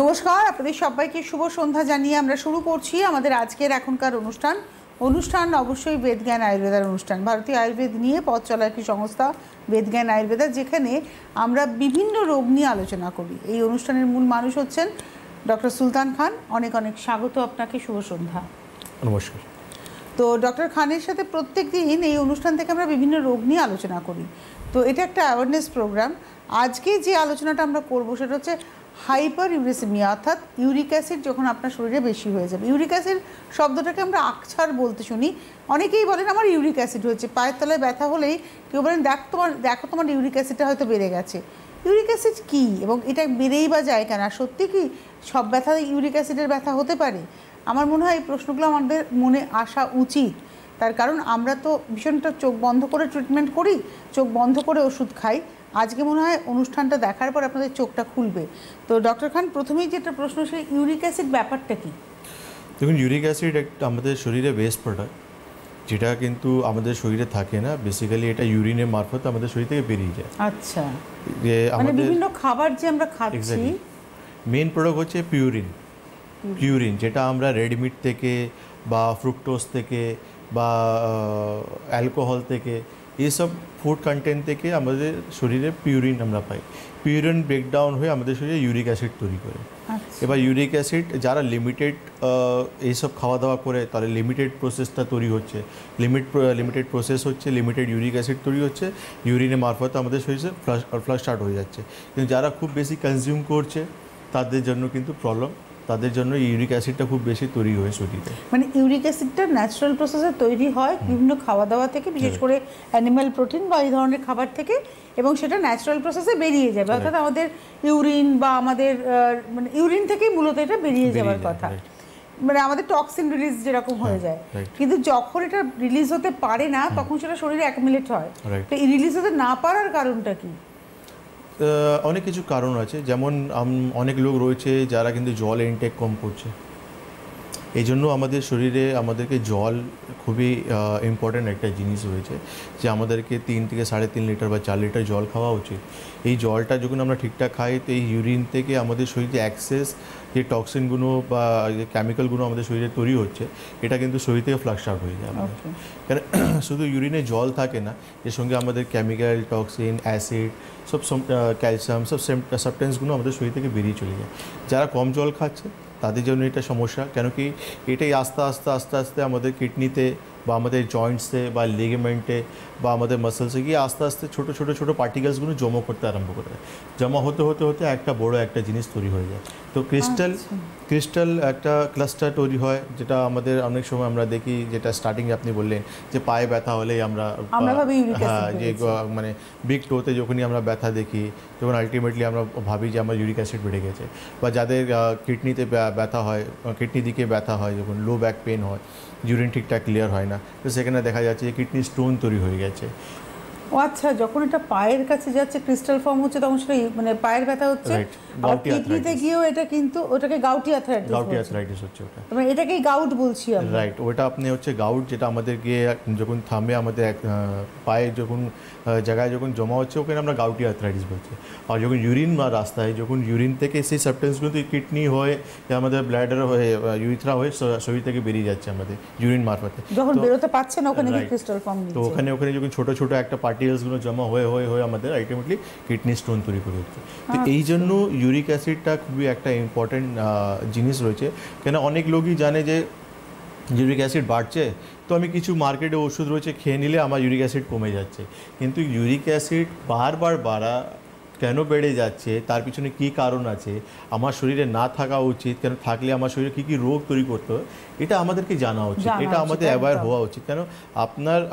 নমস্কার, আপনাদের সবাইকে শুভ সন্ধ্যা জানিয়ে আমরা শুরু করছি আমাদের আজকের এখনকার অনুষ্ঠান অবশ্যই বেদজ্ঞান আয়ুর্বেদার অনুষ্ঠান। ভারতীয় আয়ুর্বেদ নিয়ে পথ চলা একটি সংস্থা বেদজ্ঞান আয়ুর্বেদা, যেখানে আমরা বিভিন্ন রোগ নিয়ে আলোচনা করি। এই অনুষ্ঠানের মূল মানুষ হচ্ছেন ডক্টর সুলতান খান। অনেক অনেক স্বাগত আপনাকে, শুভ সন্ধ্যা। নমস্কার। তো ডক্টর খানের সাথে প্রত্যেক দিন এই অনুষ্ঠান থেকে আমরা বিভিন্ন রোগ নিয়ে আলোচনা করি। তো এটা একটা অ্যাওয়ারনেস প্রোগ্রাম। আজকে যে আলোচনাটা আমরা করব সেটা হচ্ছে হাইপার ইউরেসিমিয়া, অর্থাৎ ইউরিক অ্যাসিড যখন আপনার শরীরে বেশি হয়ে যাবে। ইউরিক অ্যাসিড শব্দটাকে আমরা আকছার বলতে শুনি। অনেকেই বলেন আমার ইউরিক অ্যাসিড হচ্ছে, পায়ের তলায় ব্যথা হলেই কেউ বলেন দেখো তোমার ইউরিক অ্যাসিডটা হয়তো বেড়ে গেছে। ইউরিক অ্যাসিড কী এবং এটা বেড়েই বা যায় কেন? আর সত্যি কি সব ব্যথা ইউরিক অ্যাসিডের ব্যথা হতে পারে? আমার মনে হয় এই প্রশ্নগুলো আমাদের মনে আসা উচিত। তার কারণ আমরা তো ভীষণটা চোখ বন্ধ করে ট্রিটমেন্ট করি, চোখ বন্ধ করে ওষুধ খাই। আজকে মনে হয় অনুষ্ঠানটা দেখার পর আপনাদের চোখটা খুলবে। তো ডক্টর খান, প্রথমেই যেটা প্রশ্ন, সেই ইউরিক অ্যাসিড ব্যাপারটা কি? দেখুন, ইউরিক অ্যাসিড একটা আমাদের শরীরে ওয়েস্ট প্রোডাক্ট, যেটা কিন্তু আমাদের শরীরে থাকে না। বেসিক্যালি এটা ইউরিনের মারফত আমাদের শরীর থেকে বেরিয়ে যায়। আচ্ছা, যে মানে বিভিন্ন খাবার যে আমরা খাচ্ছি, মেইন প্রোডাক্ট হচ্ছে পিউরিন, যেটা আমরা রেড মিট থেকে বা ফ্রুক্টোজ থেকে বা অ্যালকোহল থেকে, এইসব ফুড কন্টেন্ট থেকে আমাদের শরীরে পিউরিন আমরা পাই। পিউরিন ব্রেকডাউন হয়ে আমাদের শরীরে ইউরিক অ্যাসিড তৈরি করে। এবার ইউরিক অ্যাসিড যারা লিমিটেড এইসব খাওয়া দাওয়া করে, তাহলে লিমিটেড প্রসেসটা তৈরি হচ্ছে, লিমিটেড প্রসেস হচ্ছে, লিমিটেড ইউরিক অ্যাসিড তৈরি হচ্ছে, ইউরিনের মারফত আমাদের শরীরে ফ্লাশ স্টার্ট হয়ে যাচ্ছে। কিন্তু যারা খুব বেশি কনজিউম করছে তাদের জন্য কিন্তু প্রবলেম, তাদের জন্য ইউরিক অ্যাসিডটা খুব বেশি তৈরি হয় শরীরে। মানে ইউরিক অ্যাসিডটা ন্যাচারাল প্রসেসে তৈরি হয় বিভিন্ন খাওয়া দাওয়া থেকে, বিশেষ করে অ্যানিম্যাল প্রোটিন বা এই ধরনের খাবার থেকে, এবং সেটা ন্যাচারাল প্রসেসে বেরিয়ে যাবে। অর্থাৎ আমাদের ইউরিন বা আমাদের মানে ইউরিন থেকেই মূলত এটা বেরিয়ে যাওয়ার কথা। মানে আমাদের টক্সিন রিলিজ যেরকম হয়ে যায়। কিন্তু যখন এটা রিলিজ হতে পারে না তখন সেটা শরীরে অ্যাকুমুলেট হয়। তো এই রিলিজ হতে না পারার কারণটা কি? অনেক কিছু কারণ আছে। যেমন অনেক লোক রয়েছে যারা কিন্তু জল ইনটেক কম করছে। এই জন্য আমাদের শরীরে আমাদেরকে জল খুবই ইম্পর্ট্যান্ট একটা জিনিস রয়েছে, যে আমাদেরকে 3 থেকে 3.5 লিটার বা 4 লিটার জল খাওয়া উচিত। এই জলটা যখন আমরা ঠিকঠাক খাই, তো এই ইউরিন থেকে আমাদের শরীরে অ্যাক্সেস যে টক্সিনগুলো বা যে কেমিক্যালগুলো আমাদের শরীরে তৈরি হচ্ছে, এটা কিন্তু শরীর থেকে ফ্লাশ আউট হয়ে যায়। কারণ শুধু ইউরিনে জল থাকে না, এর সঙ্গে আমাদের কেমিক্যাল, টক্সিন, অ্যাসিড, সব ক্যালসিয়াম, সব সাবস্টেন্সগুলো আমাদের শরীর থেকে বেরিয়ে চলে যায়। যারা কম জল খাচ্ছে তাদের জন্য এটা সমস্যা। কেন কি এটাই আস্তে আস্তে আমাদের কিডনিতে বা আমাদের জয়েন্টসে বা লিগামেন্টে বা আমাদের মাসলসে গিয়ে আস্তে আস্তে ছোটো পার্টিকেলসগুলো জমা করতে আরম্ভ করে। জমা হতে একটা বড় একটা জিনিস তৈরি হয়ে যায়। তো ক্রিস্টাল একটা ক্লাস্টার তৈরি হয়, যেটা আমাদের অনেক সময় আমরা দেখি, যেটা স্টার্টিংয়ে আপনি বললেন যে পায়ে ব্যথা হলেই আমরা যে মানে বিগ টোতে যখনই আমরা ব্যথা দেখি, তখন আলটিমেটলি আমরা ভাবি যে আমার ইউরিক অ্যাসিড বেড়ে গেছে। বা যাদের কিডনিতে ব্যথা হয়, কিডনি দিকে ব্যথা হয়, যখন লো ব্যাক পেন হয়, ইউরিন ঠিকঠাক ক্লিয়ার হয় না, তো সেখানে দেখা যাচ্ছে যে কিডনি স্টোন তৈরি হয়ে গেছে। ও আচ্ছা, যখন এটা পায়ের কাছে যাচ্ছে, ক্রিস্টাল ফর্ম হচ্ছে, তখন সেটা মানে পায়ের ব্যথা হচ্ছে। আর কিডনিতে গিয়েও এটা কিন্তু ওটাকে গাউটি আর্থ্রাইটিস হচ্ছে। ওটা মানে এটাকেই গাউট বলছি আমরা। রাইট, ওটা আপনি হচ্ছে গাউট, যেটা আমাদের গিয়ে যখন থামে, আমাদের পায়ে যখন জায়গায় যখন জমা হচ্ছে, ওখানে আমরা গাউটি আর্থ্রাইটিস বলছি। আর যখন ইউরিন বা রাস্তায় যখন ইউরিন থেকে সেই সাবস্টেন্সগুলো কিডনি হয়ে আমাদের ব্লাডার হয়ে ইউরিথ্রা হয়ে শরীর থেকে বেরিয়ে যাচ্ছে আমাদের ইউরিন মারফতে, যখন বেরোতে পারছে না, ওখানে ক্রিস্টাল ফর্ম নিচ্ছে। তো ওখানে যখন ছোট একটা পার্টিকেলসগুলো জমা হয়ে আমাদের আলটিমেটলি কিডনি স্টোন তৈরি করে দিচ্ছে। তো এই জন্য ইউরিক অ্যাসিডটা খুবই একটা ইম্পর্টেন্ট জিনিস রয়েছে। কেন অনেক লোকই জানে যে ইউরিক অ্যাসিড বাড়ছে, তো আমি কিছু মার্কেটে ওষুধ রয়েছে খেয়ে নিলে আমার ইউরিক অ্যাসিড কমে যাচ্ছে। কিন্তু ইউরিক অ্যাসিড বারবার বাড়া কেন বেড়ে যাচ্ছে, তার পিছনে কী কারণ আছে, আমার শরীরে না থাকা উচিত, কেন থাকলে আমার শরীরে কী রোগ তৈরি করতে হয়, এটা আমাদেরকে জানা উচিত। এটা আমাদের অ্যাওয়্যার হওয়া উচিত। কেন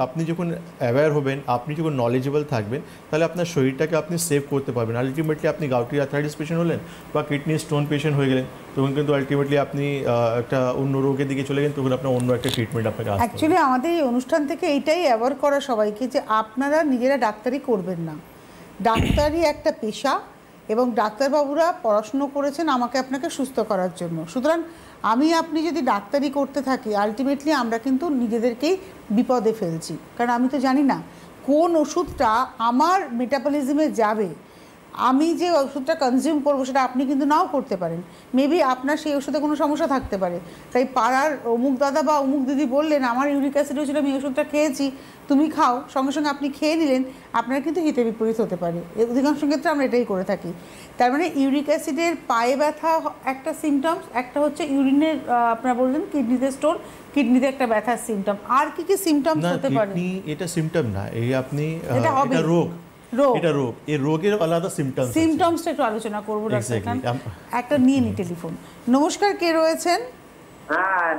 আপনি যখন অ্যাওয়্যার হবেন, আপনি যখন নলেজেবল থাকবেন, তাহলে আপনার শরীরটাকে আপনি সেভ করতে পারবেন। আলটিমেটলি আপনি গাউটি আর্থ্রাইটিস পেশেন্ট হলেন বা কিডনি স্টোন পেশেন্ট হয়ে গেলেন, তখন কিন্তু আলটিমেটলি আপনি একটা অন্য রোগের দিকে চলে গেলেন, তখন আপনার অন্য একটা ট্রিটমেন্ট আপনাকে আসতে হবে। অ্যাকচুয়ালি আমাদের এই অনুষ্ঠান থেকে এইটাই অ্যাওয়ার করা সবাইকে, যে আপনারা নিজেরা ডাক্তারি করবেন না। ডাক্তারি একটা পেশা, এবং ডাক্তারবাবুরা পড়াশুনো করেছেন আমাকে আপনাকে সুস্থ করার জন্য। সুতরাং আপনি যদি ডাক্তারি করতে থাকি, আলটিমেটলি আমরা কিন্তু নিজেদেরকেই বিপদে ফেলছি। কারণ আমি তো জানি না কোন ওষুধটা আমার মেটাবলিজমে যাবে, আমি যে ওষুধটা কনজিউম করবো সেটা আপনি কিন্তু নাও করতে পারেন, মেবি আপনার সেই ওষুধে কোনো সমস্যা থাকতে পারে। তাই পাড়ার অমুক দাদা বা অমুক দিদি বললেন আমার ইউরিক অ্যাসিড হয়েছিল, আমি ওষুধটা খেয়েছি, তুমি খাও, সঙ্গে সঙ্গে আপনি খেয়ে নিলেন, আপনার কিন্তু হিতে বিপরীত হতে পারে। অধিকাংশ ক্ষেত্রে আমরা এটাই করে থাকি। তার মানে ইউরিক অ্যাসিডের পায়ে ব্যথা একটা সিমটমস, একটা হচ্ছে ইউরিনের আপনারা বললেন কিডনিতে স্টোন, কিডনিতে একটা ব্যথার সিমটম, আর কি কি সিমটমস না হতে পারে? কিডনি এটা সিম্পটম না, এই আপনি এটা হবে। এটা রোগ, রোগ। এটা রোগ, এই রোগের আলাদা সিম্পটমস সিমটমসটা একটু আলোচনা করবো ডাক্তার খান। একটা নিয়ে নি টেলিফোন। নমস্কার, কে রয়েছেন? হ্যাঁ,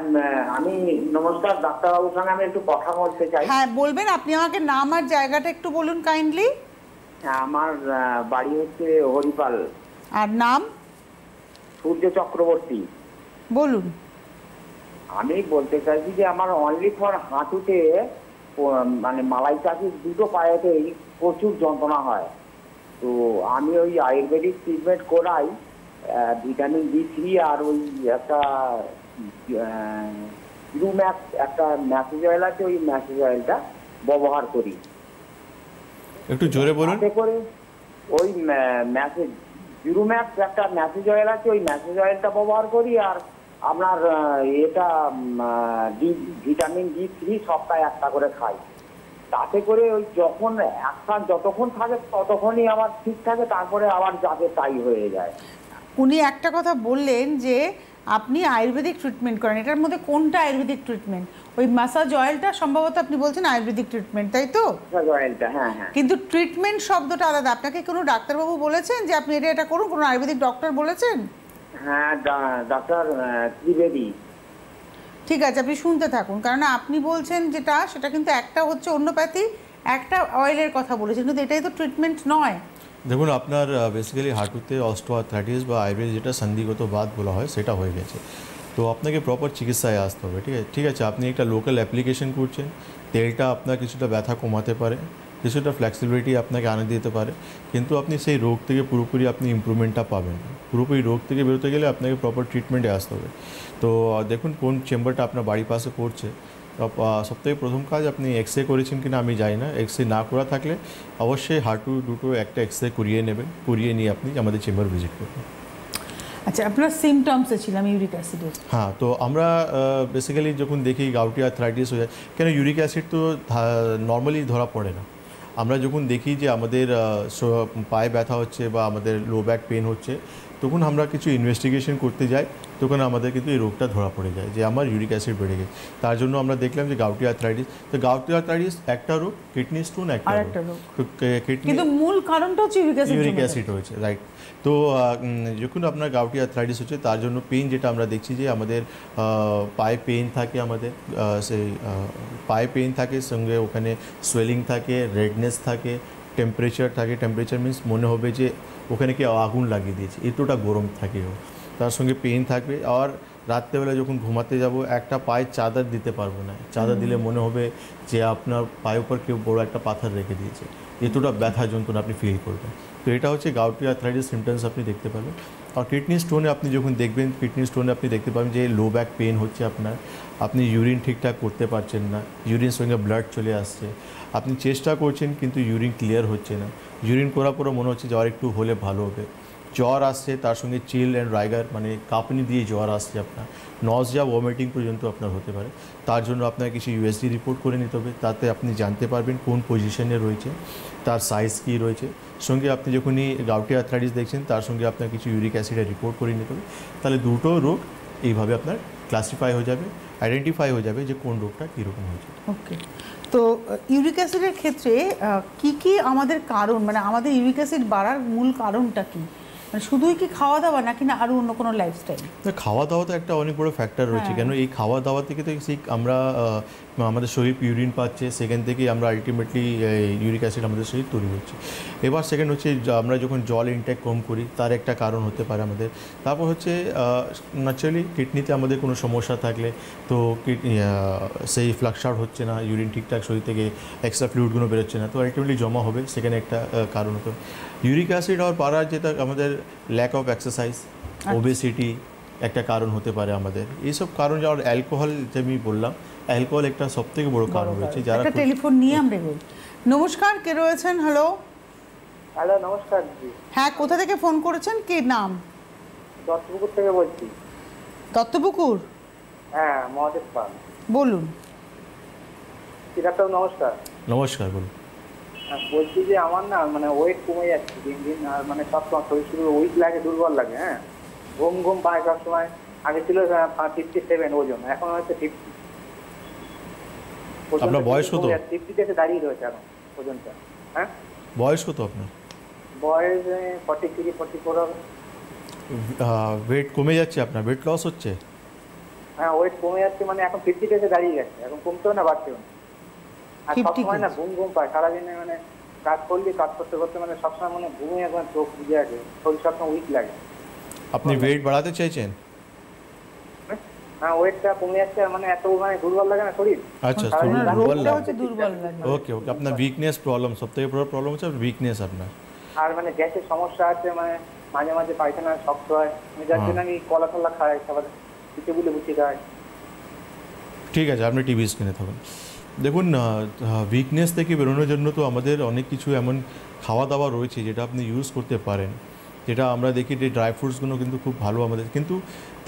আমি নমস্কার ডাক্তারবাবুর সঙ্গে আমি একটু কথা বলতে চাই। হ্যাঁ বলবেন, আপনি আমাকে নাম আর জায়গাটা একটু বলুন কাইন্ডলি। আমার বাড়ি হচ্ছে হরিপাল। আর নাম? সূর্য চক্রবর্তী। বলুন। আমি বলতে চাইছি যে আমার অনলি ফর হাঁটুতে মানে মালাই চাষির দুটো পায়েতেই প্রচুর যন্ত্রণা হয়। তো আমি ওই আয়ুর্বেদিক ট্রিটমেন্ট করাই, ভিটামিন D3 আর ওই একটা ইউম্যাক্স একটা ম্যাসেজ অয়েল আছে, ওই ম্যাসেজ অয়েলটা ব্যবহার করি। একটু জোরে বলুন। তাতে করে ওই ম্যাসেজ ইউম্যাক্স একটা ম্যাসেজ অয়েল আছে, ওই ম্যাসেজ অয়েলটা ব্যবহার করি। আর আপনার এটা ভিটামিন D3 সপ্তাহে একটা করে খাই। তাতে করে ওই যখন একটা যতক্ষণ থাকে ততক্ষণই আমার ঠিক থাকে, তারপরে আবার যাতে তাই হয়ে যায়। উনি একটা কথা বললেন যে আপনি আয়ুর্বেদিক ট্রিটমেন্ট করেন, এটার মধ্যে কোনটা আয়ুর্বেদিক ট্রিটমেন্ট? ওই ম্যাসাজ অয়েলটা সম্ভবত আপনি বলছেন আয়ুর্বেদিক ট্রিটমেন্ট, তাই তো? ম্যাসেজ অয়েলটা, হ্যাঁ হ্যাঁ। কিন্তু ট্রিটমেন্ট শব্দটা আলাদা। আপনাকে কোনো ডাক্তারবাবু বলেছেন যে আপনি এটা করুন? কোনো আয়ুর্বেদিক ডক্টর বলেছেন? হ্যাঁ, ডাক্তার ত্রিবেদী। ঠিক আছে, আপনি শুনতে থাকুন, কারণ আপনি বলছেন যেটা সেটা কিন্তু একটা হচ্ছে হোমিওপ্যাথি, একটা অয়েলের কথা বলেছেন, কিন্তু এটাই তো ট্রিটমেন্ট নয়। দেখুন আপনার বেসিক্যালি হাঁটুতে অস্টিওআর্থ্রাইটিস বা আয়ুর্বেদ যেটা সন্ধিগত বাত বলা হয় সেটা হয়ে গেছে। তো আপনাকে প্রপার চিকিৎসায় আসতে হবে। ঠিক আছে, আপনি একটা লোকাল অ্যাপ্লিকেশন করছেন, তেলটা আপনার কিছুটা ব্যথা কমাতে পারে, কিছুটা ফ্লেক্সিবিলিটি আপনাকে আনে দিতে পারে, কিন্তু আপনি সেই রোগ থেকে পুরোপুরি আপনি ইমপ্রুভমেন্টটা পাবেন না। পুরোপুরি রোগ থেকে বেরোতে গেলে আপনাকে প্রপার ট্রিটমেন্টে আসতে হবে। তো দেখুন কোন চেম্বারটা আপনার বাড়ির পাশে করছে। সবথেকে প্রথম কাজ, আপনি এক্সরে করেছেন কিনা আমি জানি না, এক্সরে না করা থাকলে অবশ্যই হাঁটু দুটো একটা এক্সরে করিয়ে নেবেন, করিয়ে নিয়ে আপনি আমাদের চেম্বার ভিজিট করবেন। আচ্ছা, আপনার সিমটমসে ছিলাম ইউরিক অ্যাসিডের। হ্যাঁ, তো আমরা বেসিক্যালি যখন দেখি গাউটি আর্থ্রাইটিস হয়ে যায়, কেন ইউরিক অ্যাসিড তো নর্মালি ধরা পড়ে না। আমরা যখন দেখি যে আমাদের পায়ে ব্যথা হচ্ছে বা আমাদের লো ব্যাক পেন হচ্ছে, তখন আমরা কিছু ইনভেস্টিগেশন করতে যাই, তখন আমাদের কিন্তু এই রোগটা ধরা পড়ে যায় যে আমার ইউরিক অ্যাসিড বেড়ে গেছে। তার জন্য আমরা দেখলাম যে গাউটি আর্থ্রাইটিস। তো গাউটি আর্থ্রাইটিস একটা রোগ, কিডনি স্টোন একটা রোগ। তো কিডনি, কিন্তু মূল কারণটা হচ্ছে ইউরিক অ্যাসিড হয়েছে, রাইট। তো যখন আপনার গাউটি আর্থ্রাইটিস হচ্ছে, তার জন্য পেন যেটা আমরা দেখছি যে আমাদের পায়ে পেন থাকে, আমাদের সেই পায়ে পেন থাকে, সঙ্গে ওখানে সোয়েলিং থাকে, রেডনেস থাকে, টেম্পারেচার থাকে। টেম্পারেচার মিনস মনে হবে যে ওখানে কি আগুন লাগিয়ে দিয়েছে, এতটা গরম থাকে ও। তার সঙ্গে পেন থাকবে। আর রাত্রেবেলা যখন ঘুমাতে যাব, একটা পায়ে চাদর দিতে পারবো না, চাদর দিলে মনে হবে যে আপনার পায়ের উপর কেউ বড় একটা পাথর রেখে দিয়েছে, এতটা ব্যথা যন্ত্রণা আপনি ফিল করবেন। তো এটা হচ্ছে গাউটি আর্থ্রাইটিস সিমটমস আপনি দেখতে পাবেন। আর কিডনি স্টোনে আপনি যখন দেখবেন, কিডনি স্টোনে আপনি দেখতে পাবেন যে লো ব্যাক পেন হচ্ছে আপনার, আপনি ইউরিন ঠিকঠাক করতে পারছেন না, ইউরিন সঙ্গে ব্লাড চলে আসছে, আপনি চেষ্টা করছেন কিন্তু ইউরিন ক্লিয়ার হচ্ছে না, ইউরিন করার পরে মনে হচ্ছে যে আর একটু হলে ভালো হবে, জ্বর আসছে, তার সঙ্গে চিল অ্যান্ড রাইগার মানে কাঁপুনি দিয়ে জ্বর আসছে আপনার, নজিয়া ভমিটিং পর্যন্ত আপনার হতে পারে। তার জন্য আপনার কিছু ইউএসজি রিপোর্ট করে নিতে হবে, তাতে আপনি জানতে পারবেন কোন পজিশনে রয়েছে, তার সাইজ কী রয়েছে। সঙ্গে আপনি যখনই গাউটি আর্থ্রাইটিস দেখছেন, তার সঙ্গে আপনার কিছু ইউরিক অ্যাসিডের রিপোর্ট করে নিতে হবে। তাহলে দুটো রোগ এইভাবে আপনার ক্লাসিফাই হয়ে যাবে, আইডেন্টিফাই হয়ে যাবে যে কোন রোগটা কীরকম হয়েছে। ওকে, তো ইউরিক অ্যাসিডের ক্ষেত্রে কি কি আমাদের কারণ, মানে আমাদের ইউরিক অ্যাসিড বাড়ার মূল কারণটা কি? মানে শুধুই কি খাওয়া দাওয়া, নাকি না আরও অন্য কোনো লাইফস্টাইল? খাওয়া দাওয়া তো একটা অনেক বড় ফ্যাক্টর রয়েছে। কেন এই খাওয়া দাওয়া থেকে তো সেই আমরা আমাদের শরীর ইউরিন পাচ্ছে, সেখান থেকেই আমরা আলটিমেটলি ইউরিক অ্যাসিড আমাদের শরীর তৈরি হচ্ছে। এবার সেকেন্ড হচ্ছে আমরা যখন জল ইনটেক কম করি, তার একটা কারণ হতে পারে আমাদের। তারপর হচ্ছে ন্যাচারালি কিডনিতে আমাদের কোনো সমস্যা থাকলে, তো সেই ফ্লাক্স আউট হচ্ছে না, ইউরিন ঠিকঠাক শরীর থেকে এক্সট্রা ফ্লুইডগুলো বেরোচ্ছে না, তো আলটিমেটলি জমা হবে, সেখানে একটা কারণ হতো। ইউরিক অ্যাসিড হওয়ার পারার যেটা আমাদের ল্যাক অফ এক্সারসাইজ, ওবেসিটি একটা কারণ হতে পারে আমাদের। এইসব কারণ, যাওয়ার অ্যালকোহল যে আমি বললাম, অ্যালকোহল একটা সবথেকে বড় কারণ রয়েছে। যারা একটা টেলিফোন নিয়ে আমরা বলি। নমস্কার, কে রয়েছেন? হ্যালো। হ্যালো, নমস্কার দিদি। হ্যাঁ, কোথা থেকে ফোন করেছেন, কি নাম? দত্তপুকুর থেকে বলছি। দত্তপুকুর? হ্যাঁ, মহাদেব পাল। বলুন। ডাক্তার নমস্কার। নমস্কার, বলুন। বলছি যে আমার না মানে ওয়েট কমে যাচ্ছে দিন দিন, আর মানে সবসময় শরীর শুরু উইক লাগে, দুর্বল লাগে। হ্যাঁ, ঘুম ঘুম পায় সবসময়। আগে ছিল 57 ওজন, এখন হচ্ছে 50। আপনার বয়স কত? 50 এসে দাঁড়িয়ে রয়েছে এখন ওজনটা। হ্যাঁ, বয়স কত আপনার? বয়স 43 44 হবে। ওয়েট কমে যাচ্ছে আপনার? ওয়েট লস হচ্ছে? হ্যাঁ, ওয়েট কমে যাচ্ছে, মানে এখন 50 এসে দাঁড়িয়ে গেছে, এখন কমতেও না বাড়তেও না। আর 50 সবসময় না ঘুম ঘুম পায় সারাদিনে, মানে কাজ করতে করতে মানে সবসময় মানে ঘুমে একবার চোখ বুঝে আছে, শরীর সবসময় উইক লাগে। আপনি ওয়েট বাড়াতে চাইছেন? হ্যাঁ, ওয়েটটা কমে যাচ্ছে, মানে এত মানে দুর্বল লাগে না শরীর। আচ্ছা, সারাদিন শরীর কাজ দুর্বল রোগটা লাগে। হচ্ছে দুর্বল লাগে। ওকে ওকে, আপনার উইকনেস প্রবলেম, সবথেকে বড় প্রবলেম হচ্ছে উইকনেস আপনার। আর মানে গ্যাসের সমস্যা আছে, মানে মাঝে মাঝে পায়খানা শক্ত হয়, আমি যার জন্য আমি কলা টলা খাই, খাবার পিঠে বুঝে খাই। ঠিক আছে, আপনি টিভি স্ক্রিনে থাকুন। দেখুন, উইকনেস থেকে বেরোনোর জন্য তো আমাদের অনেক কিছু এমন খাওয়া দাওয়া রয়েছে যেটা আপনি ইউজ করতে পারেন, যেটা আমরা দেখি যে ড্রাই ফ্রুটসগুলো কিন্তু খুব ভালো আমাদের। কিন্তু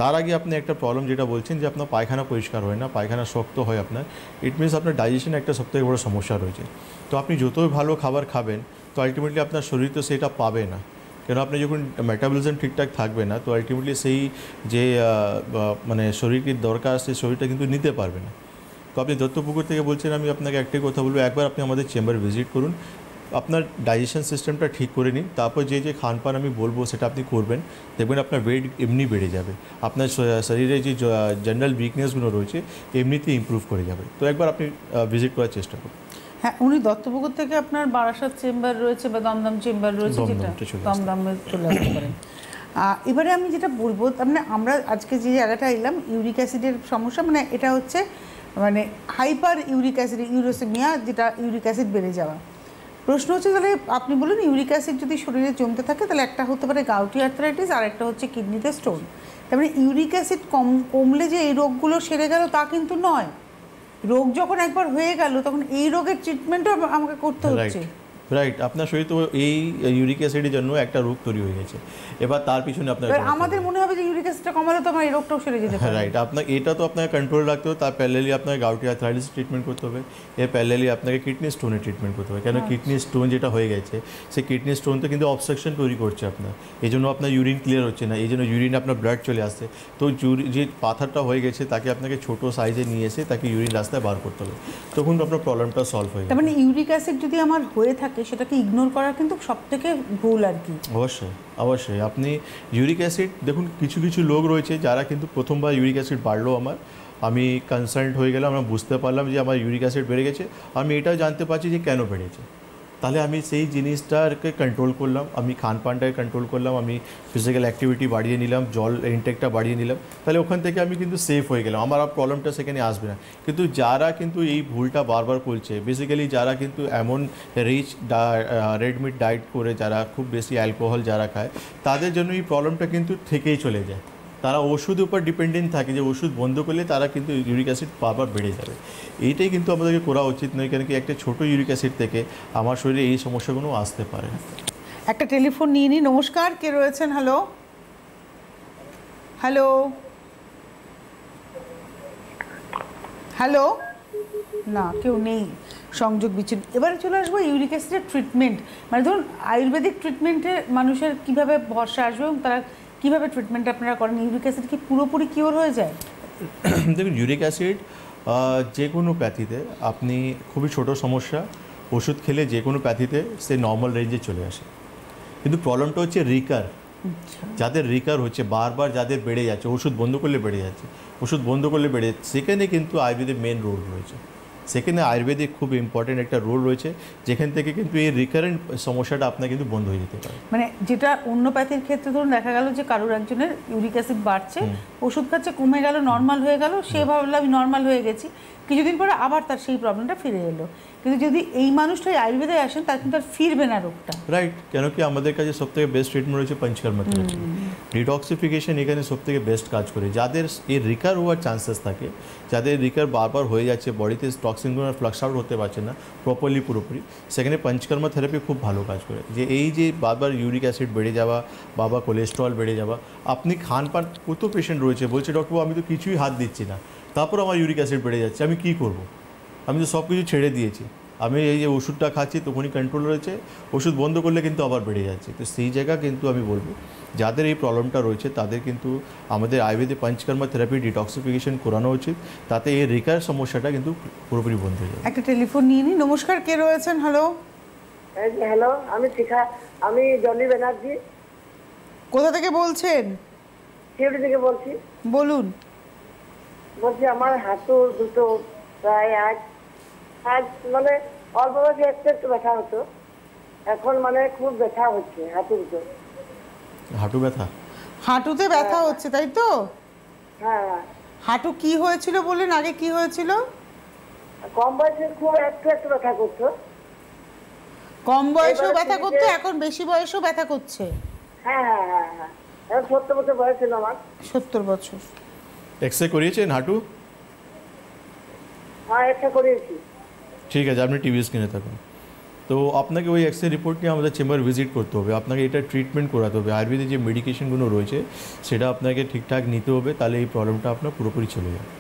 তার আগে আপনি একটা প্রবলেম যেটা বলছেন যে আপনার পায়খানা পরিষ্কার হয় না, পায়খানা শক্ত হয় আপনার, ইট মিনস আপনার ডাইজেশন একটা সবথেকে বড় সমস্যা রয়েছে। তো আপনি যতই ভালো খাবার খাবেন, তো আলটিমেটলি আপনার শরীর তো সেটা পাবে না। কেন, আপনি যখন মেটাবলিজম ঠিকঠাক থাকবে না, তো আলটিমেটলি সেই যে মানে শরীরকে দরকার, সেই শরীরটা কিন্তু নিতে পারবে না। তো আপনি দত্তপুকুর থেকে বলছেন, আমি আপনাকে একটাই কথা বলবো, একবার আপনি আমাদের চেম্বার ভিজিট করুন, আপনার ডাইজেশন সিস্টেমটা ঠিক করে নিন, তারপর যে যে খানপান আমি বলবো সেটা আপনি করবেন, দেখবেন আপনার ওয়েট এমনি বেড়ে যাবে, আপনার শরীরে যে জেনারেল উইকনেসগুলো রয়েছে এমনিতে ইমপ্রুভ করে যাবে। তো একবার আপনি ভিজিট করার চেষ্টা করুন। হ্যাঁ, উনি দত্তপুকুর থেকে আপনার বারাসাত চেম্বার রয়েছে বা দমদম চেম্বার রয়েছে, যেটা দমদমে চলে আসতে পারেন। এবারে আমি যেটা বলবো, মানে আমরা আজকে যে জায়গাটা এলাম, ইউরিক অ্যাসিডের সমস্যা, মানে এটা হচ্ছে মানে হাইপার ইউরিক অ্যাসিড, ইউরোসেমিয়া, যেটা ইউরিক অ্যাসিড বেড়ে যাওয়া। প্রশ্ন হচ্ছে, তাহলে আপনি বলুন ইউরিক অ্যাসিড যদি শরীরে জমতে থাকে, তাহলে একটা হতে পারে গাউটি আর্থ্রাইটিস, আর একটা হচ্ছে কিডনিতে স্টোন। তার মানে ইউরিক অ্যাসিড কমলে যে এই রোগগুলো সেরে গেল তা কিন্তু নয়। রোগ যখন একবার হয়ে গেল, তখন এই রোগের ট্রিটমেন্টও আমাকে করতে হচ্ছে। রাইট, আপনার শরীর তো এই ইউরিক অ্যাসিডের জন্য একটা রোগ তৈরি হয়ে গেছে, এবার তার পিছনে আপনার আমাদের মনে হবে যে ইউরিক অ্যাসিডটা কমালে তো আমার এই রোগটাও সেরে যেতে পারে। রাইট, আপনার এটা তো আপনাকে কন্ট্রোল রাখতে হবে, তার প্যারালালি আপনাকে গাউটি আর্থ্রাইটিস ট্রিটমেন্ট করতে হবে, এর প্যারালালি আপনাকে কিডনি স্টোনের ট্রিটমেন্ট করতে হবে। কেন, কিডনি স্টোন যেটা হয়ে গেছে, সেই কিডনি স্টোনটা কিন্তু অবস্ট্রাকশন তৈরি করছে আপনার, এই জন্য আপনার ইউরিন ক্লিয়ার হচ্ছে না, এই জন্য ইউরিন আপনার ব্লাড চলে আসছে। তো যে পাথরটা হয়ে গেছে তাকে আপনাকে ছোটো সাইজে নিয়ে এসে তাকে ইউরিন রাস্তায় বার করতে হবে, তখন আপনার প্রবলেমটা সলভ হয়ে যাবে। তার মানে ইউরিক অ্যাসিড যদি আমার হয়ে থাকে, সেটাকে ইগনোর করা কিন্তু সবথেকে ভুল আর কি। অবশ্যই অবশ্যই, আপনি ইউরিক অ্যাসিড দেখুন, কিছু কিছু লোক রয়েছে যারা কিন্তু প্রথমবার ইউরিক অ্যাসিড বাড়লো, আমি কনসাল্ট হয়ে গেলাম, আমরা বুঝতে পারলাম যে আমার ইউরিক অ্যাসিড বেড়ে গেছে, আমি এটাও জানতে পারছি যে কেন বেড়েছে, তাহলে আমি সেই জিনিসটাকে কন্ট্রোল করলাম, আমি খানপানটাকে কন্ট্রোল করলাম, আমি ফিজিক্যাল অ্যাক্টিভিটি বাড়িয়ে নিলাম, জল ইনটেকটা বাড়িয়ে নিলাম, তাহলে ওখান থেকে আমি কিন্তু সেফ হয়ে গেলাম, আমার প্রবলেমটা সেখানে আসবে না। কিন্তু যারা কিন্তু এই ভুলটা বারবার করছে, বেসিক্যালি যারা কিন্তু এমন রিচ রেড মিট ডায়েট করে, যারা খুব বেশি অ্যালকোহল যারা খায়, তাদের জন্য এই প্রবলেমটা কিন্তু থেকেই চলে যায়। তারা ওষুধের উপর ডিপেন্ডেন্ট থাকে, যে ওষুধ বন্ধ করলে তারা কিন্তু ইউরিক অ্যাসিড বারবার বেড়ে যাবে। এইটাই কিন্তু আমাদেরকে করা উচিত নয়, কেন কি একটা ছোটো ইউরিক অ্যাসিড থেকে আমার শরীরে এই সমস্যাগুলো আসতে পারে। একটা টেলিফোন নিয়ে নিই। নমস্কার, কে রয়েছেন? হ্যালো হ্যালো হ্যালো, না কেউ নেই, সংযোগ বিচ্ছিন্ন। এবারে চলে আসবো ইউরিক অ্যাসিডের ট্রিটমেন্ট, মানে ধরুন আয়ুর্বেদিক ট্রিটমেন্টে মানুষের কীভাবে ভরসা আসবে এবং তারা কীভাবে ট্রিটমেন্ট আপনারা করেন? ইউরিক অ্যাসিড কি পুরোপুরি কিওর হয়ে যায়? দেখুন, ইউরিক অ্যাসিড যে কোনো প্যাথিতে আপনি খুবই ছোট সমস্যা, ওষুধ খেলে যে কোনো প্যাথিতে সে নর্মাল রেঞ্জে চলে আসে, কিন্তু প্রবলেমটা হচ্ছে রিকার, যাদের রিকার হচ্ছে বারবার, যাদের বেড়ে যাচ্ছে, ওষুধ বন্ধ করলে বেড়ে যাচ্ছে, ওষুধ বন্ধ করলে বেড়ে যাচ্ছে, সেখানে কিন্তু আয়ুর্বেদের মেন রোল রয়েছে, সেখানে আয়ুর্বেদিক খুব ইম্পর্টেন্ট একটা রোল রয়েছে, যেখান থেকে কিন্তু এই রিকারেন্ট সমস্যাটা আপনার কিন্তু বন্ধ হয়ে যেতে পারে। মানে যেটা অন্য প্যাথির ক্ষেত্রে ধরুন দেখা গেল যে কারোর একজনের ইউরিক অ্যাসিড বাড়ছে, ওষুধ খাচ্ছে, কমে গেল, নর্মাল হয়ে গেল, সে ভাবলো আমি নর্মাল হয়ে গেছি, কিছুদিন পরে আবার তার সেই প্রবলেমটা ফিরে এলো। কিন্তু যদি এই মানুষটাই আয়ুর্বেদে আসেন, তার কিন্তু আর ফিরবে না রোগটা। রাইট, কেন কি আমাদের কাছে সবথেকে বেস্ট ট্রিটমেন্ট হচ্ছে পঞ্চকর্মা থেরাপি। ডিটক্সিফিকেশন এখানে সবথেকে বেস্ট কাজ করে। যাদের এর রিকার হওয়ার চান্সেস থাকে, যাদের রিকার বারবার হয়ে যাচ্ছে, বডিতে টক্সিনগুলো ফ্লাক্স আউট হতে পারছে না প্রপারলি পুরোপুরি, সেখানে পঞ্চকর্মা থেরাপি খুব ভালো কাজ করে। যে এই যে বারবার ইউরিক অ্যাসিড বেড়ে যাওয়া, বারবার কোলেস্ট্রল বেড়ে যাওয়া, আপনি খানপান, কত পেশেন্ট রয়েছে বলছে ডক্টর আমি তো কিছুই হাত দিচ্ছি না, তারপর আমার ইউরিক অ্যাসিড বেড়ে যাচ্ছে, আমি কী করব? আমি তো সব কিছু ছেড়ে দিয়েছি, আমি এই যে ওষুধটা খাচ্ছি তখনই কন্ট্রোল রয়েছে, ওষুধ বন্ধ করলে কিন্তু আবার বেড়ে যাচ্ছে। তো সেই জায়গা কিন্তু আমি বলবো যাদের এই প্রবলেমটা রয়েছে তাদের কিন্তু আমাদের আয়ুর্বেদে পঞ্চকর্মা থেরাপি ডিটক্সিফিকেশন করানো উচিত, তাতে এই রিকার সমস্যাটা কিন্তু পুরোপুরি বন্ধ হয়ে যাবে। একটা টেলিফোন নিয়ে নিই। নমস্কার, কে রয়েছেন? হ্যালো। হ্যালো, আমি জলি ব্যানার্জি। কোথা থেকে বলছেন? শিউড়ি থেকে বলছি। বলুন। বলছি আমার হাঁটুর দুটো প্রায় আজ মানে অল্প বয়সে একটু ব্যথা হতো, এখন মানে খুব ব্যথা হচ্ছে হাঁটুর দুটো। হাঁটু ব্যথা? হাঁটুতে ব্যথা হচ্ছে, তাই তো? হ্যাঁ। হাঁটু কি হয়েছিল বললেন? আগে কি হয়েছিল? কম বয়সে খুব একটু ব্যথা করতো। কম বয়সেও ব্যথা করতো, এখন বেশি বয়সেও ব্যথা করছে? হ্যাঁ হ্যাঁ হ্যাঁ হ্যাঁ, এখন 70 বছর বয়স ছিল আমার। 70 বছর। এক্সরে করিয়েছেন হাঁটু? হ্যাঁ, একটা করিয়েছি। ঠিক আছে, আপনি টিভি স্ক্রিনে থাকুন। তো আপনাকে ওই এক্সরে রিপোর্ট নিয়ে আমাদের চেম্বার ভিজিট করতে হবে, আপনাকে এটা ট্রিটমেন্ট করাতে হবে। আয়ুর্বেদে যে মেডিকেশনগুলো রয়েছে সেটা আপনাকে ঠিকঠাক নিতে হবে, তাহলে এই প্রবলেমটা আপনার পুরোপুরি চলে যাবে।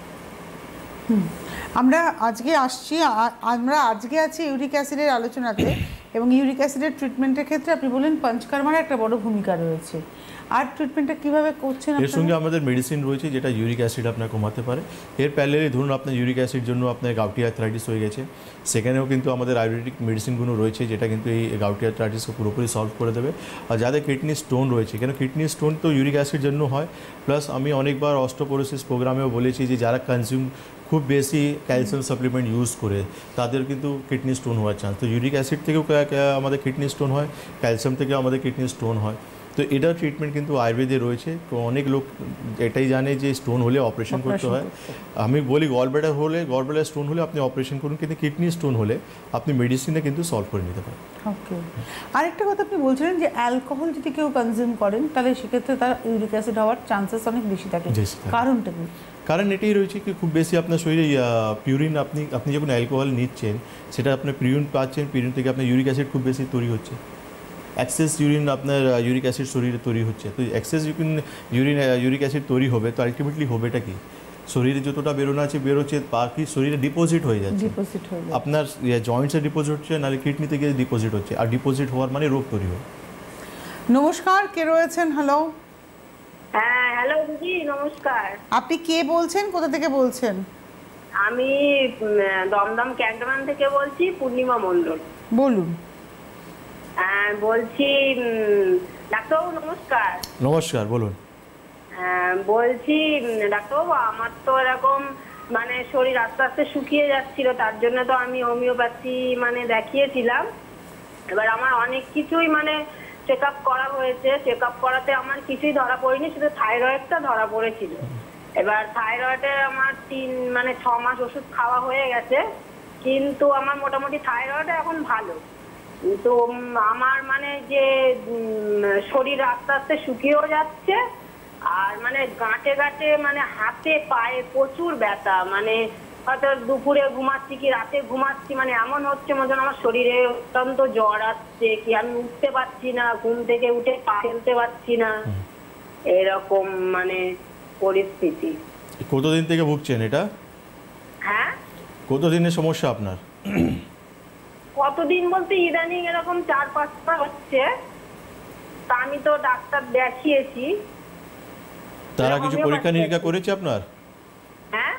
আমরা আজকে আছি ইউরিক অ্যাসিডের আলোচনাতে, এবং ইউরিক অ্যাসিডের ট্রিটমেন্টের ক্ষেত্রে আপনি বলেন পঞ্চকর্মার একটা বড় ভূমিকা রয়েছে। আর ট্রিটমেন্টটা কিভাবে করছেন? এর সঙ্গে আমাদের মেডিসিন রয়েছে যেটা ইউরিক অ্যাসিড আপনার কমাতে পারে। এর প্যারালালি ধরুন আপনার ইউরিক অ্যাসিড জন্য আপনার গাউটি আর্থ্রাইটিস হয়ে গেছে, সেখানেও কিন্তু আমাদের আয়ুর্বেদিক মেডিসিনগুলো রয়েছে যেটা কিন্তু এই গাউটি আর্থ্রাইটিসকে পুরোপুরি সলভ করে দেবে। আর যাদের কিডনি স্টোন রয়েছে, কেন কিডনি স্টোন তো ইউরিক অ্যাসিড জন্য হয়, প্লাস আমি অনেকবার অস্টোপোরোসিস প্রোগ্রামেও বলেছি যে যারা কনজিউম খুব বেশি ক্যালসিয়াম সাপ্লিমেন্ট ইউজ করে তাদের কিন্তু কিডনি স্টোন হওয়ার চান্স। তো ইউরিক অ্যাসিড থেকেও আমাদের কিডনি স্টোন হয়, ক্যালসিয়াম থেকেও আমাদের কিডনি স্টোন হয়। তো এটার ট্রিটমেন্ট কিন্তু আয়ুর্বেদে রয়েছে। তো অনেক লোক এটাই জানে যে স্টোন হলে অপারেশন করতে হয়। আমি বলি গলব্লাডার স্টোন হলে আপনি অপারেশন করুন, কিন্তু কিডনি স্টোন হলে আপনি মেডিসিনে কিন্তু সলভ করে নিতে পারেন। ওকে। আরেকটা কথা আপনি বলছিলেন যে অ্যালকোহল যদি কেউ কনজিউম করেন তাহলে সেক্ষেত্রে তার ইউরিক অ্যাসিড হওয়ার চান্সেস অনেক বেশি থাকে, কারণটা কি? কারণ এটাই রয়েছে কি খুব বেশি আপনার শরীরে পিউরিন, আপনি যখন অ্যালকোহল নিচ্ছেন সেটা আপনার পিউরিন পাচ্ছেন, পিউরিন থেকে আপনার ইউরিক অ্যাসিড খুব বেশি তৈরি হচ্ছে, এক্সেস ইউরিন আপনার ইউরিক অ্যাসিড শরীরে তৈরি হচ্ছে। তো এক্সেস ইউরিক অ্যাসিড তৈরি হবে, তো আলটিমেটলি হবেটা কি? শরীরে যতটা বেরোনো আছে বেরোচ্ছে, বাকি শরীরে ডিপোজিট হয়ে যাচ্ছে। আপনার জয়েন্টসে ডিপোজিট হচ্ছে, নাহলে কিডনি থেকে ডিপোজিট হচ্ছে, আর ডিপোজিট হওয়ার মানে রোগ তৈরি হয়। নমস্কার, কে রয়েছেন? হ্যালো। হ্যাঁ, হ্যালো দিদি, নমস্কার। আপনি কে বলছেন, কোথা থেকে বলছেন? আমি দমদম ক্যান্টনমেন্ট থেকে বলছি, পূর্ণিমা মণ্ডল। বলুন। বলছি ডাক্তারবাবু নমস্কার। নমস্কার, বলুন। বলছি ডাক্তারবাবু, আমার তো এরকম মানে শরীর আস্তে আস্তে শুকিয়ে যাচ্ছিল, তার জন্য তো আমি হোমিওপ্যাথি মানে দেখিয়েছিলাম। এবার আমার অনেক কিছুই মানে চেক আপ করা হয়েছে, চেক আপ করাতে আমার কিছুই ধরা পড়েনি, শুধু থাইরয়েডটা ধরা পড়েছিল। এবার থাইরয়েডের আমার 6 মাস ওষুধ খাওয়া হয়ে গেছে, কিন্তু আমার মোটামুটি থাইরয়েড এখন ভালো। তো আমার মানে যে শরীর আস্তে আস্তে শুকিয়েও যাচ্ছে, আর মানে গাঁটে গাঁটে মানে হাতে পায়ে প্রচুর ব্যথা, মানে হয়তো দুপুরে ঘুমাচ্ছি কি রাতে ঘুমাচ্ছি, মানে এমন হচ্ছে মনে আমার শরীরে অত্যন্ত জ্বর আসছে, কি আমি উঠতে পারছি না, ঘুম থেকে উঠে পা ফেলতে পারছি না, এরকম মানে পরিস্থিতি। কতদিন থেকে ভুগছেন এটা? হ্যাঁ, কতদিনের সমস্যা আপনার? কতদিন বলতে ইদানিং এরকম 4-5টা হচ্ছে। তা আমি তো ডাক্তার দেখিয়েছি। তারা কিছু পরীক্ষা নিরীক্ষা করেছে আপনার? হ্যাঁ,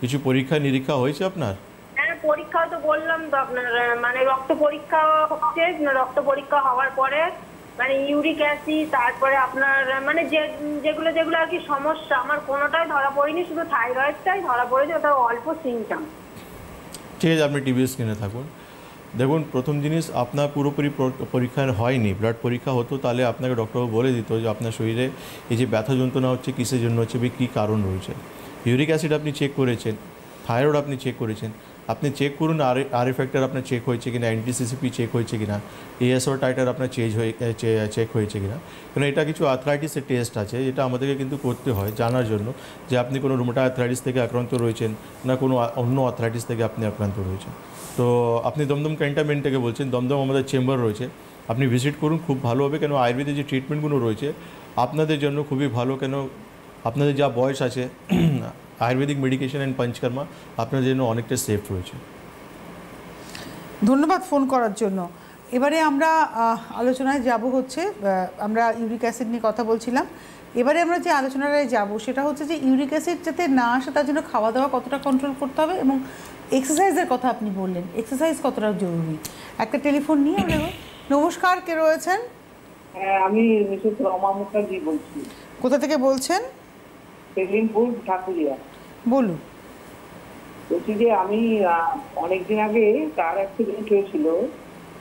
কিছু পরীক্ষা নিরীক্ষা হয়েছে আপনার? হ্যাঁ, পরীক্ষা তো বললাম তো আপনার, মানে রক্ত পরীক্ষা হচ্ছে, রক্ত পরীক্ষা হওয়ার পরে মানে ইউরিক অ্যাসিড, তারপরে আপনার মানে যেগুলো আর কি সমস্যা, আমার কোনোটাই ধরা পড়েনি, শুধু থাইরয়েডটাই ধরা পড়েছে, ওটা অল্প সিমটম। ঠিক আছে, আপনি টিভি স্ক্রিনে থাকুন। দেখুন, প্রথম জিনিস আপনার পুরোপুরি পরীক্ষা হয়নি, ব্লাড পরীক্ষা হতো তাহলে আপনাকে ডক্টরবাবু বলে দিত যে আপনার শরীরে এই যে ব্যথা যন্ত্রণা হচ্ছে কিসের জন্য হচ্ছে, কী কারণ রয়েছে। ইউরিক অ্যাসিড আপনি চেক করেছেন, থাইরয়েড আপনি চেক করেছেন, আপনি চেক করুন আর ফ্যাক্টর আপনার চেক হয়েছে কিনা, এনটিসিসিপি চেক হয়েছে কিনা, এএসও টাইটার আপনার চেক হয়েছে কিনা। কারণ এটা কিছু আর্থ্রাইটিসের টেস্ট আছে, এটা আমাদেরকে কিন্তু করতে হয় জানার জন্য যে আপনি কোনো রুমেটয়েড আর্থ্রাইটিস থেকে আক্রান্ত রয়েছেন না কোনো অন্য আর্থ্রাইটিস থেকে আপনি আক্রান্ত রয়েছেন। তো আপনি দমদম ক্যান্টনমেন্ট থেকে বলছেন, দমদম আমাদের চেম্বার রয়েছে, আপনি ভিজিট করুন, খুব ভালো হবে। কেন আয়ুর্বেদের যে ট্রিটমেন্টগুলো রয়েছে আপনাদের জন্য খুবই ভালো। কেন আপনাদের যা বয়স আছে আয়ুর্বেদিক মেডিকেশন অ্যান্ড পঞ্চকর্মা আপনাদের জন্য অনেকটা সেফ রয়েছে। ধন্যবাদ ফোন করার জন্য। এবারে আমরা আলোচনায় যাব হচ্ছে, আমরা ইউরিক অ্যাসিড নিয়ে কথা বলছিলাম, এবারে আমরা যে আলোচনাটায় যাব সেটা হচ্ছে যে ইউরিক অ্যাসিড যাতে না আসে তার জন্য খাওয়া দাওয়া কতটা কন্ট্রোল করতে হবে এবং এক্সারসাইজের কথা আপনি বললেন, এক্সারসাইজ কতটা জরুরি। একটা টেলিফোন নিয়ে আমরা, নমস্কার, কে রয়েছেন? হ্যাঁ, আমি মিসেস রমা মুখার্জি বলছি। কোথা থেকে বলছেন? সেলিমপুর, ঠাকুরিয়া। বলুন। বলছি যে আমি অনেকদিন আগে কার অ্যাক্সিডেন্ট হয়েছিল,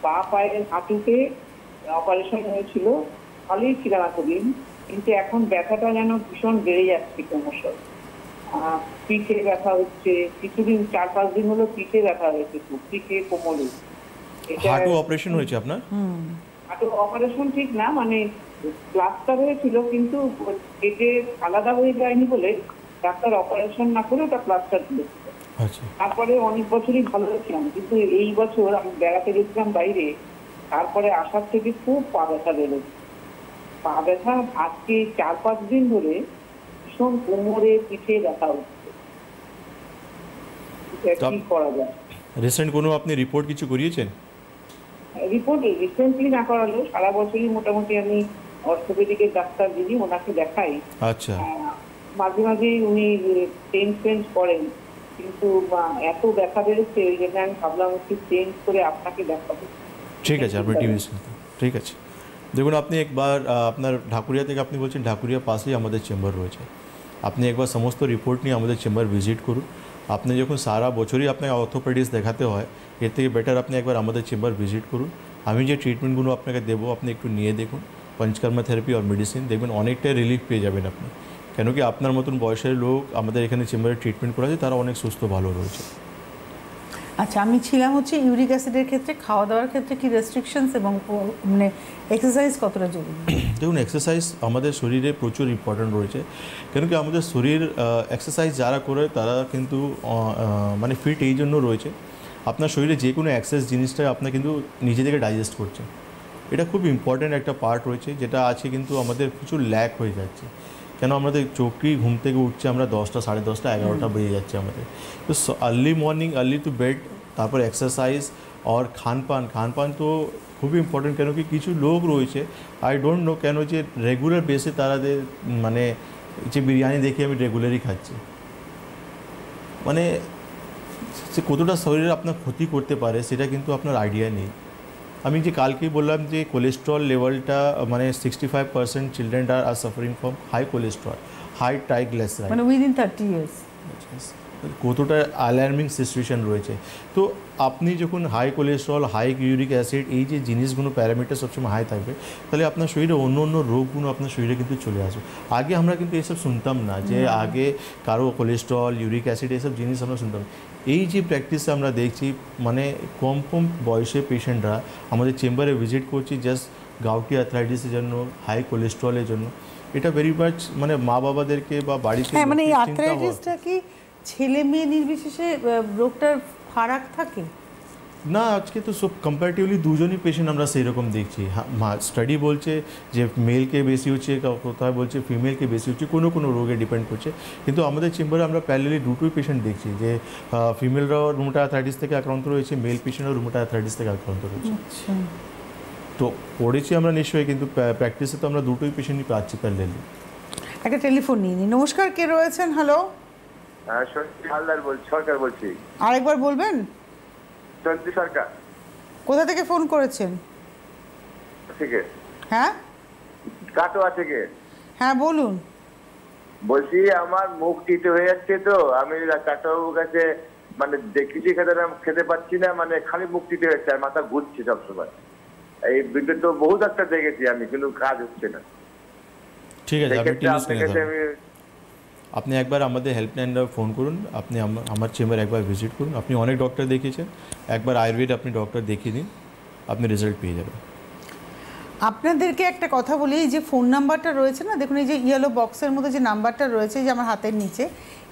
পায়ের হাঁটুতে অপারেশন হয়েছিল, ভালোই ছিলাম এতদিন, কিন্তু এখন ব্যথাটা যেন ভীষণ বেড়ে যাচ্ছে ক্রমশ। পিঠে ব্যথা হচ্ছে, কিছুদিন 4-5 দিন হলো পিঠে ব্যথা হয়েছে, পিঠে কোমরে। হাঁটু অপারেশন হয়েছে আপনার? হাঁটু অপারেশন ঠিক না, মানে প্লাস্টার হয়েছিল, কিন্তু পেটে আলাদা হয়ে যায়নি বলে ডাক্তার অপারেশন না করে ওটা প্লাস্টার দিয়েছিল। তারপরে অনেক বছরই ভালো ছিলাম, কিন্তু এই বছর আমি বেড়াতে গেছিলাম বাইরে, তারপরে আসার থেকে খুব পা ব্যথা বেরোচ্ছে। পা ব্যথা আজকে 4-5 দিন ধরে ভীষণ কোমরে পিঠে ব্যথা হচ্ছে। কি করা যায়? রিসেন্ট কোনো আপনি রিপোর্ট কিছু করিয়েছেন? রিপোর্ট রিসেন্টলি না করালেও সারা বছরই মোটামুটি আমি অর্থোপেডিকের ডাক্তার যিনি ওনাকে দেখাই। আচ্ছা। মাঝে মাঝে উনি চেঞ্জ করেন, কিন্তু এত ব্যথা বেড়েছে ওই জন্য আমি ভাবলাম একটু চেঞ্জ করে আপনাকে দেখাবো। ঠিক আছে, আপনি টিভি, ঠিক আছে। দেখুন, আপনি একবার আপনার ঢাকুরিয়া থেকে আপনি বলছেন, ঢাকুরিয়া পাশেই আমাদের চেম্বার রয়েছে, আপনি একবার সমস্ত রিপোর্ট নিয়ে আমাদের চেম্বার ভিজিট করুন। আপনি যখন সারা বছরই আপনাকে অর্থোপেডিক্স দেখাতে হয়, এর থেকে বেটার আপনি একবার আমাদের চেম্বার ভিজিট করুন। আমি যে ট্রিটমেন্টগুলো আপনাকে দেবো আপনি একটু নিয়ে দেখুন, পঞ্চকর্মা থেরাপি আর মেডিসিন, দেখবেন অনেকটাই রিলিফ পেয়ে যাবেন আপনি। কেন কি আপনার মতন বয়সের লোক আমাদের এখানে চেম্বারে ট্রিটমেন্ট করাছে, তারা অনেক সুস্থ ভালো রয়েছে। আচ্ছা, আমি ছিলাম হচ্ছে ইউরিক অ্যাসিডের ক্ষেত্রে খাওয়া দাওয়ার ক্ষেত্রে কি রেস্ট্রিকশনস এবং মানে এক্সারসাইজ কতটা জরুরি? দেখুন, এক্সারসাইজ আমাদের শরীরে প্রচুর ইম্পর্ট্যান্ট রয়েছে। কেন কি আমাদের শরীর এক্সারসাইজ যারা করে তারা কিন্তু মানে ফিট এই জন্য রয়েছে, আপনার শরীরে যে কোনো এক্সারসাইজ জিনিসটা আপনার কিন্তু নিজে থেকে ডাইজেস্ট করছে। এটা খুব ইম্পর্ট্যান্ট একটা পার্ট রয়েছে, যেটা আছে কিন্তু আমাদের প্রচুর ল্যাক হয়ে যাচ্ছে। কেন আমাদের চোখেই ঘুম থেকে উঠছে আমরা 10টা, 10:30, 11টা বেজে যাচ্ছে আমাদের। তো early morning, early to bed, তারপর এক্সারসাইজ আর খানপান তো খুবই ইম্পর্টেন্ট। কেন কি কিছু লোক রয়েছে, আই ডোন্ট নো কেন, যে রেগুলার বেসে তারাদের মানে যে বিরিয়ানি দেখে আমি রেগুলারই খাচ্ছি, মানে সে কতটা শরীরে আপনার ক্ষতি করতে পারে সেটা কিন্তু আপনার আইডিয়া নেই। আমি যে কালকেই বললাম যে কোলেস্ট্রল লেভেলটা মানে 65% children are suffering from high cholesterol, high triglyceride, মানে উইদিন 30 ইয়ার্স। কতটা অ্যালার্মিং সিচুয়েশন রয়েছে। তো আপনি যখন high cholesterol, high uric acid, এই যে জিনিসগুলো প্যারামিটার সবসময় হাই থাকবে, তাহলে আপনার শরীরে অন্য অন্য রোগগুলো আপনার শরীরে কিন্তু চলে আসবে। আগে আমরা কিন্তু এসব শুনতাম না, যে আগে কারো কোলেস্ট্রল, ইউরিক অ্যাসিড এইসব জিনিস আমরা শুনতাম। এই যে প্র্যাকটিসে আমরা দেখছি, মানে কম বয়সে পেশেন্টরা আমাদের চেম্বারে ভিজিট করছি জাস্ট গাউটি আর্থ্রাইটিসের জন্য, হাই কোলেস্ট্রলের জন্য। এটা ভেরি মাচ মানে মা বাবাদেরকে বা বাড়িতে, হ্যাঁ, মানে এই আর্থ্রাইটিসটা কি ছেলে মেয়ে নির্বিশেষে রোগটার ফারাক থাকে? না, আজকে তো সব কম্পারেটিভলি দুজনই পেশেন্ট আমরা সেই রকম দেখছি। হ্যাঁ, স্টাডি বলছে যে মেলকে বেশি হচ্ছে, কোথায় বলছে ফিমেলকে বেশি হচ্ছে, কোনো কোনো রোগে ডিপেন্ড করছে। কিন্তু আমাদের চেম্বারে আমরা প্যারালালি দুটোই পেশেন্ট দেখছি, যে ফিমেলরাও রুমেটয়েড আর্থ্রাইটিস থেকে আক্রান্ত রয়েছে, মেল পেশেন্টরাও রুমেটয়েড আর্থ্রাইটিস থেকে আক্রান্ত রয়েছে। তো পড়েছি আমরা নিশ্চয়ই, কিন্তু প্র্যাকটিসে তো আমরা দুটোই পেশেন্টই পাচ্ছি প্যারালালি। একটা টেলিফোন নিয়ে নিই। নমস্কার, কে রয়েছেন? হ্যালো, হালদার সরকার বলছি। আরেকবার বলবেন? চন্দ্রী সরকার। কোথা থেকে ফোন করেছেন? থেকে। হ্যাঁ, কাটোয়া থেকে। হ্যাঁ বলুন। বলছি আমার মুখ টিটে হয়ে যাচ্ছে, তো আমি ডাক্তারবাবুর কাছে মানে কিছু খেতে পাচ্ছি না, মানে খালি মুক্তিতে হচ্ছে আর মাথা ঘুরছে সবসময়। এই বিদ্যুৎ তো বহু ডাক্তার দেখেছি আমি, কিন্তু কাজ হচ্ছে না। ঠিক আছে, আমি আপনি একবার আমাদের হেল্পলাইনে ফোন করুন, আপনি আমার চেম্বার একবার ভিজিট করুন। আপনি অনেক ডক্টর দেখিয়েছেন, একবার আয়ুর্বেদ আপনি ডক্টর দেখিয়ে দিন, আপনি রেজাল্ট পেয়ে যাবেন। আপনাদেরকে একটা কথা বলি, এই যে ফোন নাম্বারটা রয়েছে না, দেখুন এই যে ইয়েলো বক্সের মধ্যে যে নাম্বারটা রয়েছে, যে আমার হাতের নিচে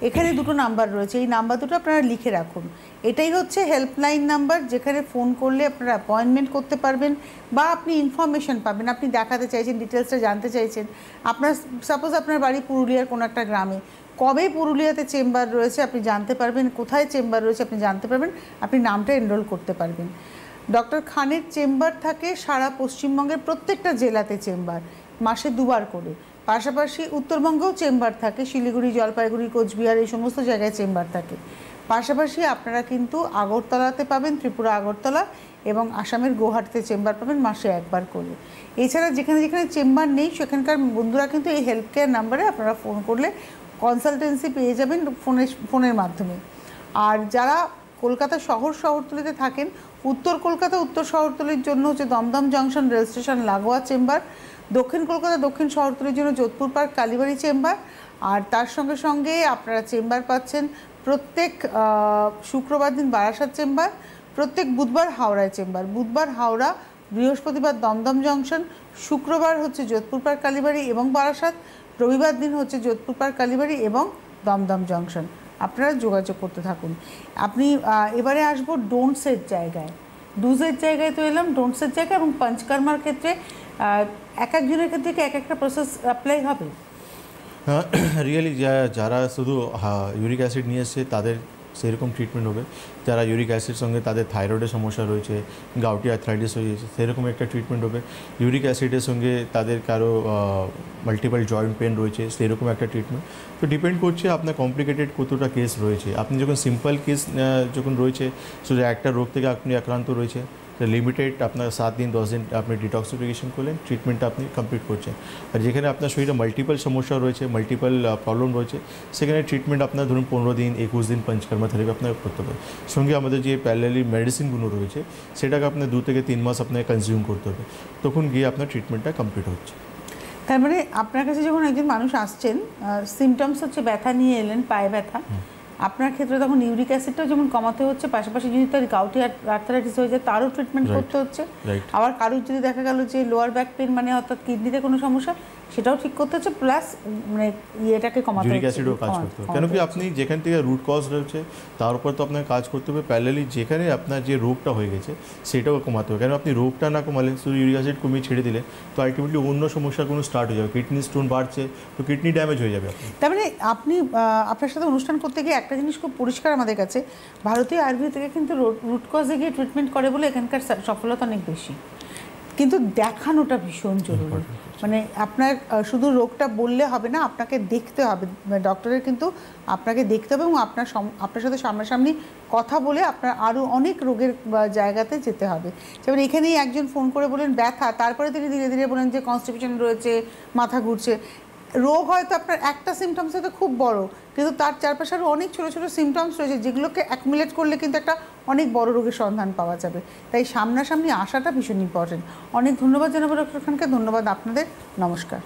এখানে দুটো নাম্বার রয়েছে, এই নাম্বার দুটো আপনারা লিখে রাখুন। এটাই হচ্ছে হেল্পলাইন নাম্বার, যেখানে ফোন করলে আপনারা অ্যাপয়েন্টমেন্ট করতে পারবেন বা আপনি ইনফরমেশন পাবেন। আপনি দেখাতে চাইছেন, ডিটেলসটা জানতে চাইছেন, আপনার সাপোজ আপনার বাড়ি পুরুলিয়ার কোনো একটা গ্রামে, কবে পুরুলিয়াতে চেম্বার রয়েছে আপনি জানতে পারবেন, কোথায় চেম্বার রয়েছে আপনি জানতে পারবেন, আপনি নামটা এনরোল করতে পারবেন। ডক্টর খানের চেম্বার থাকে সারা পশ্চিমবঙ্গের প্রত্যেকটা জেলাতে চেম্বার, মাসে 2 বার করে। পাশাপাশি উত্তরবঙ্গেও চেম্বার থাকে, শিলিগুড়ি, জলপাইগুড়ি, কোচবিহার এই সমস্ত জায়গায় চেম্বার থাকে। পাশাপাশি আপনারা কিন্তু আগরতলাতে পাবেন, ত্রিপুরা আগরতলা, এবং আসামের গুয়াহাটিতে চেম্বার পাবেন মাসে 1 বার করে। এছাড়া যেখানে যেখানে চেম্বার নেই সেখানকার বন্ধুরা কিন্তু এই হেল্প কেয়ার নাম্বারে আপনারা ফোন করলে কনসালটেন্সি পেয়ে যাবেন ফোনের মাধ্যমে। আর যারা কলকাতা শহরতলিতে থাকেন, উত্তর কলকাতা উত্তর শহরতলির জন্য হচ্ছে দমদম জংশন রেল স্টেশন লাগোয়া চেম্বার, দক্ষিণ কলকাতা দক্ষিণ শহরতলির জন্য যোধপুর পার্ক কালীবাড়ি চেম্বার। আর তার সঙ্গে সঙ্গে আপনারা চেম্বার পাচ্ছেন প্রত্যেক শুক্রবার দিন বারাসাত চেম্বার, প্রত্যেক বুধবার হাওড়ায় চেম্বার, বুধবার হাওড়া, বৃহস্পতিবার দমদম জংশন, শুক্রবার হচ্ছে যোধপুর পার্ক কালীবাড়ি এবং বারাসাত, রবিবার দিন হচ্ছে যোধপুর পার্ক কালীবাড়ি এবং দমদম জংশন। আপনারা যোগাযোগ করতে থাকুন। আপনি এবারে আসবো ডোন্টসের জায়গায়, ডুজের জায়গায় তো এলাম, ডোন্টসের জায়গায় এবং পঞ্চকর্মার ক্ষেত্রে এক একজনের ক্ষেত্রে কি এক একটা প্রসেস অ্যাপ্লাই হবে? রিয়েলি যারা শুধু ইউরিক অ্যাসিড নিয়ে এসছে তাদের সেরকম ট্রিটমেন্ট হবে। যারা ইউরিক অ্যাসিড সঙ্গে তাদের থাইরয়েডের সমস্যা রয়েছে, গাউটি আর্থ্রাইটিস হয়েছে, সেরকম একটা ট্রিটমেন্ট হবে। ইউরিক অ্যাসিডের সঙ্গে তাদের কারো মাল্টিপল জয়েন্ট পেন রয়েছে, সেরকম একটা ট্রিটমেন্ট। তো ডিপেন্ড করছে আপনার কমপ্লিকেটেড কতটা কেস রয়েছে। আপনি যখন সিম্পল কেস যখন রয়েছে, শুধু একটা রোগ থেকে আপনি আক্রান্ত রয়েছে, লিমিটেড আপনার 7 দিন 10 দিন আপনি ডিটক্সিফিকেশন করলেন, ট্রিটমেন্টটা আপনি কমপ্লিট করছেন। আর যেখানে আপনার শরীরে মাল্টিপল সমস্যা রয়েছে, মাল্টিপল প্রবলেম রয়েছে, সেখানে ট্রিটমেন্ট আপনার ধরুন 15 দিন 21 দিন পঞ্চকর্মা থেরাপি আপনাকে করতে হবে। সঙ্গে আমাদের যে প্যারালালি মেডিসিনগুলো রয়েছে সেটাকে আপনার 2 থেকে 3 মাস আপনাকে কনজিউম করতে হবে, তখন গিয়ে আপনার ট্রিটমেন্টটা কমপ্লিট হচ্ছে। তার মানে আপনার কাছে যখন একজন মানুষ আসছেন, সিমটমস হচ্ছে ব্যথা নিয়ে এলেন, পায়ে ব্যথা, আপনার ক্ষেত্রে তখন ইউরিক অ্যাসিডটাও যেমন কমাতে হচ্ছে, পাশাপাশি যদি তার গাউটি আর্থারাইটিস হয়ে যায় তারও ট্রিটমেন্ট করতে হচ্ছে। আবার কারোর যদি দেখা গেল যে লোয়ার ব্যাক পেন, মানে অর্থাৎ কিডনিতে কোনো সমস্যা, সেটাও ঠিক করতে হচ্ছে, প্লাস মানে ইয়েটাকে কমাতে হচ্ছে, ইউরিক অ্যাসিডও কাজ করতে হবে। কেন কি আপনি যেখান থেকে রুট কজ রয়েছে তার উপর তো আপনাকে কাজ করতে হবে, প্যারালালি যেখানে আপনার যে রোগটা হয়ে গেছে সেটাও কমাতে হবে। কেন আপনি রোগটা না কমালে, শুধু ইউরিক অ্যাসিড কমিয়ে ছেড়ে দিলে তো আলটিমেটলি অন্য সমস্যাগুলো স্টার্ট হয়ে যাবে, কিডনি স্টোন বাড়ছে তো কিডনি ড্যামেজ হয়ে যাবে। তার মানে আপনি আপনার সাথে অনুষ্ঠান করতে গিয়ে একটা জিনিস খুব পরিষ্কার আমাদের কাছে, ভারতীয় আয়ুর্বেদ থেকে কিন্তু রুট কজে গিয়ে ট্রিটমেন্ট করে বলে এখানকার সফলতা অনেক বেশি, কিন্তু দেখানোটা ভীষণ জরুরি। মানে আপনার শুধু রোগটা বললে হবে না, আপনাকে দেখতে হবে, ডক্টরের কিন্তু আপনাকে দেখতে হবে এবং আপনার সাথে সামনাসামনি কথা বলে আপনার আরও অনেক রোগের জায়গাতে যেতে হবে। যেমন এখানেই একজন ফোন করে বলেন ব্যথা, তারপরে তিনি ধীরে ধীরে বলেন যে কনস্টিপেশন রয়েছে, মাথা ঘুরছে। রোগ হয়তো আপনার একটা সিমটমস হয়তো খুব বড়, কিন্তু তার চারপাশে আরও অনেক ছোটো ছোটো সিমটমস রয়েছে যেগুলোকে অ্যাকুমুলেট করলে কিন্তু একটা অনেক বড় রোগের সন্ধান পাওয়া যাবে। তাই সামনাসামনি আসাটা ভীষণ ইম্পর্টেন্ট। অনেক ধন্যবাদ জানাবো ডক্টর খানকে, ধন্যবাদ আপনাদের, নমস্কার।